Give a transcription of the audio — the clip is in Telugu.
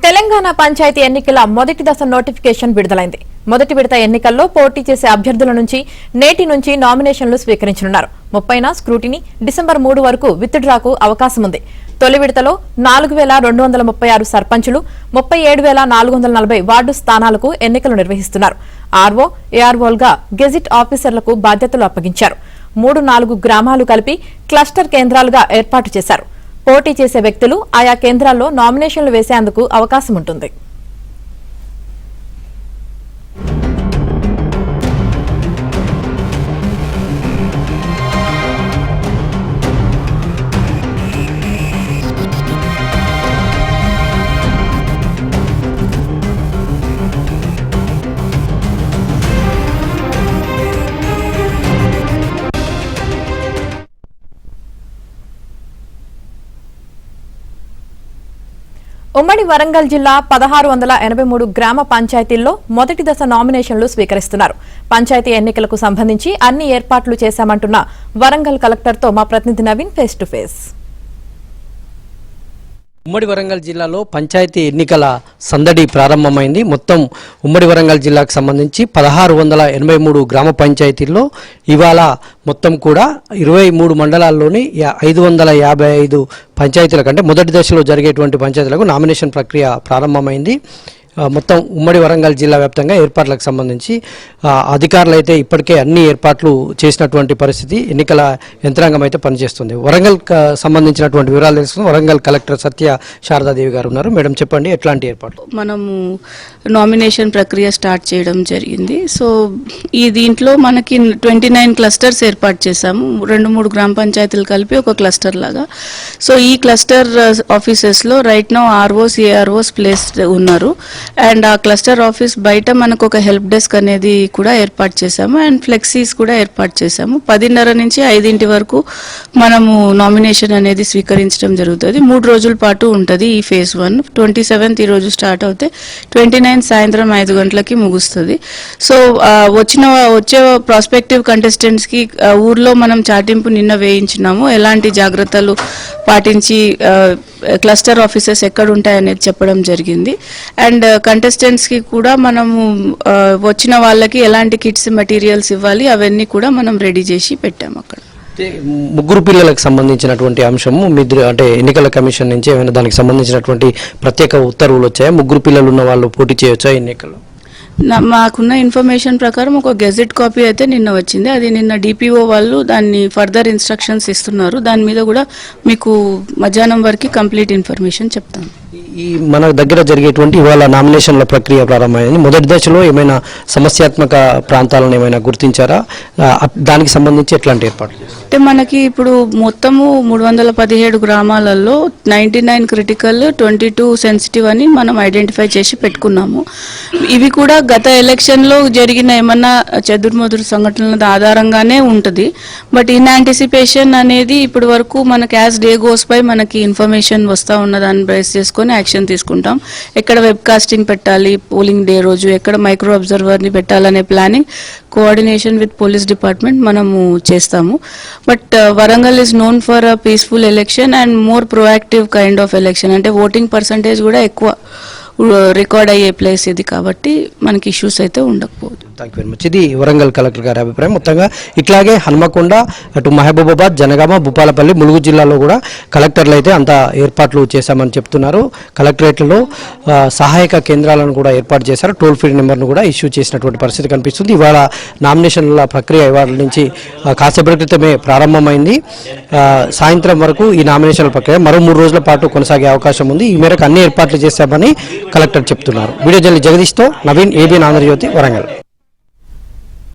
తెలంగాణ పంచాయతీ ఎన్నికల మొదటి దశ నోటిఫికేషన్ విడుదలైంది. మొదటి విడత ఎన్నికల్లో పోటీ చేసే అభ్యర్థుల నుంచి నేటి నుంచి నామినేషన్లు స్వీకరించనున్నారు. 30న స్క్రూటినీ, డిసెంబర్ 3 వరకు విత్డ్రాకు అవకాశం ఉంది. తొలి విడతలో 4236 సర్పంచులు, 37440 వార్డు స్థానాలకు ఎన్నికలు నిర్వహిస్తున్నారు. ఆర్ఓ, ఏఆర్ఓలుగా గెజిట్ ఆఫీసర్లకు బాధ్యతలు అప్పగించారు. 3-4 గ్రామాలు కలిపి క్లస్టర్ కేంద్రాలుగా ఏర్పాటు చేశారు. పోటీ చేసే వ్యక్తులు ఆయా కేంద్రాల్లో నామినేషన్లు వేసేందుకు అవకాశం ఉంటుంది. ఉమ్మడి వరంగల్ జిల్లా 1683 గ్రామ పంచాయతీల్లో మొదటి దశ నామినేషన్లు స్వీకరిస్తున్నారు. పంచాయతీ ఎన్నికలకు సంబంధించి అన్ని ఏర్పాట్లు చేశామంటున్న వరంగల్ కలెక్టర్తో మా ప్రతినిధి నవీన్ ఫేస్ టు ఫేస్. ఉమ్మడి వరంగల్ జిల్లాలో పంచాయతీ ఎన్నికల సందడి ప్రారంభమైంది. మొత్తం ఉమ్మడి వరంగల్ జిల్లాకు సంబంధించి 1683 గ్రామ పంచాయతీల్లో ఇవాళ మొత్తం కూడా 23 మండలాల్లోని 555 పంచాయతీల కంటే మొదటి దశలో జరిగేటువంటి పంచాయతీలకు నామినేషన్ ప్రక్రియ ప్రారంభమైంది. మొత్తం ఉమ్మడి వరంగల్ జిల్లా వ్యాప్తంగా ఏర్పాట్లకు సంబంధించి అధికారులు అయితే ఇప్పటికే అన్ని ఏర్పాట్లు చేసినటువంటి పరిస్థితి. ఎన్నికల యంత్రాంగం అయితే పనిచేస్తుంది. వరంగల్ సంబంధించినటువంటి వివరాలు తెలుసుకుని వరంగల్ కలెక్టర్ సత్య శారదాదేవి గారు ఉన్నారు. మేడం చెప్పండి, ఎట్లాంటి ఏర్పాట్లు? మనము నామినేషన్ ప్రక్రియ స్టార్ట్ చేయడం జరిగింది. సో ఈ దీంట్లో మనకి 29 క్లస్టర్స్ ఏర్పాటు చేశాము. 2-3 గ్రామ పంచాయతీలు కలిపి ఒక క్లస్టర్ లాగా. సో ఈ క్లస్టర్ ఆఫీసెస్లో right now ROs, AROs place ఉన్నారు. అండ్ ఆ క్లస్టర్ ఆఫీస్ బయట మనకు ఒక హెల్ప్ డెస్క్ అనేది కూడా ఏర్పాటు చేశాము. అండ్ ఫ్లెక్సీస్ కూడా ఏర్పాటు చేశాము. 10:30 నుంచి 5 వరకు మనము నామినేషన్ అనేది స్వీకరించడం జరుగుతుంది. 3 రోజుల పాటు ఉంటుంది ఈ ఫేజ్ 1. 27th ఈ రోజు స్టార్ట్ అవుతే 29 సాయంత్రం 5 గంటలకి ముగుస్తుంది. సో వచ్చే ప్రాస్పెక్టివ్ కంటెస్టెంట్స్ కి ఊర్లో మనం చాటింపు నిన్న వేయించినాము. ఎలాంటి జాగ్రత్తలు పాటించి క్లస్టర్ ఆఫీసెస్ ఎక్కడ ఉంటాయనేది చెప్పడం జరిగింది. అండ్ కంటెస్టెంట్స్ కి కూడా మనము వచ్చిన వాళ్ళకి ఎలాంటి కిట్స్, మెటీరియల్స్ ఇవ్వాలి అవన్నీ కూడా మనం రెడీ చేసి పెట్టాము. అక్కడ ముగ్గురు పిల్లలకు సంబంధించినటువంటి అంశము అంటే ఎన్నికల కమిషన్ నుంచి ఏమైనా దానికి సంబంధించినటువంటి ప్రత్యేక ఉత్తర్వులు వచ్చాయా? ముగ్గురు పిల్లలు ఉన్న వాళ్ళు పోటీ చేయొచ్చా ఎన్నికల్లో? మాకున్న ఇన్ఫర్మేషన్ ప్రకారం ఒక గెజెట్ కాపీ అయితే నిన్న వచ్చింది. అది నిన్న డిపిఓ వాళ్ళు దాన్ని ఫర్దర్ ఇన్స్ట్రక్షన్స్ ఇస్తున్నారు. దాని మీద కూడా మీకు మధ్యాహ్నం వరకు కంప్లీట్ ఇన్ఫర్మేషన్ చెప్తాను. ఈ మన దగ్గర జరిగేటువంటి ఇవాళ నామినేషన్ల ప్రక్రియ ప్రారంభమైంది. మొదటి దశలో ఏమైనా సమస్యాత్మక ప్రాంతాలను ఏమైనా గుర్తించారా? దానికి సంబంధించి ఎట్లాంటి ఏర్పాట్లు? అంటే మనకి ఇప్పుడు మొత్తము 317 గ్రామాలలో 99 క్రిటికల్, 22 సెన్సిటివ్ అని మనం ఐడెంటిఫై చేసి పెట్టుకున్నాము. ఇవి కూడా గత ఎలక్షన్లో జరిగిన ఏమన్నా చెదురుమదురు సంఘటనల ఆధారంగానే ఉంటుంది. బట్ ఇన్ యాంటిసిపేషన్ అనేది ఇప్పటి వరకు మనకి యాజ్ డే గోస్ పై మనకి ఇన్ఫర్మేషన్ వస్తూ ఉన్నదాన్ని బేస్ చేసుకొని యాక్షన్ తీసుకుంటాం. ఎక్కడ వెబ్ కాస్టింగ్ పెట్టాలి పోలింగ్ డే రోజు, ఎక్కడ మైక్రో అబ్జర్వర్ని పెట్టాలనే planning coordination with police department మనము చేస్తాము. But Warangal is known for a peaceful election and more proactive kind of election. అంటే ఓటింగ్ పర్సంటేజ్ కూడా ఎక్కువ రికార్డ్ అయ్యే ప్లేస్ ఇది కాబట్టి మనకి ఇష్యూస్ అయితే ఉండకపోదు. Thank you very much. ఇది వరంగల్ కలెక్టర్ గారి అభిప్రాయం. మొత్తంగా ఇట్లాగే హన్మకొండ, అటు మహబూబాబాద్, జనగామ, భూపాలపల్లి, ములుగు జిల్లాలో కూడా కలెక్టర్లు అయితే అంత ఏర్పాట్లు చేశామని చెప్తున్నారు. కలెక్టరేట్లలో సహాయక కేంద్రాలను కూడా ఏర్పాటు చేశారు. టోల్ ఫ్రీ నెంబర్ను కూడా ఇష్యూ చేసినటువంటి పరిస్థితి కనిపిస్తుంది. ఇవాళ నామినేషన్ల ప్రక్రియ ఇవాళ నుంచి కాసేపటి క్రితమే ప్రారంభమైంది. సాయంత్రం వరకు ఈ నామినేషన్ల ప్రక్రియ మరో 3 రోజుల పాటు కొనసాగే అవకాశం ఉంది. ఈ మేరకు అన్ని ఏర్పాట్లు చేశామని కలెక్టర్ చెప్తున్నారు. వీడియో జర్నలిస్ట్ జగదీష్తో నవీన్, ఏబిఎన్ ఆంధ్రజ్యోతి, వరంగల్.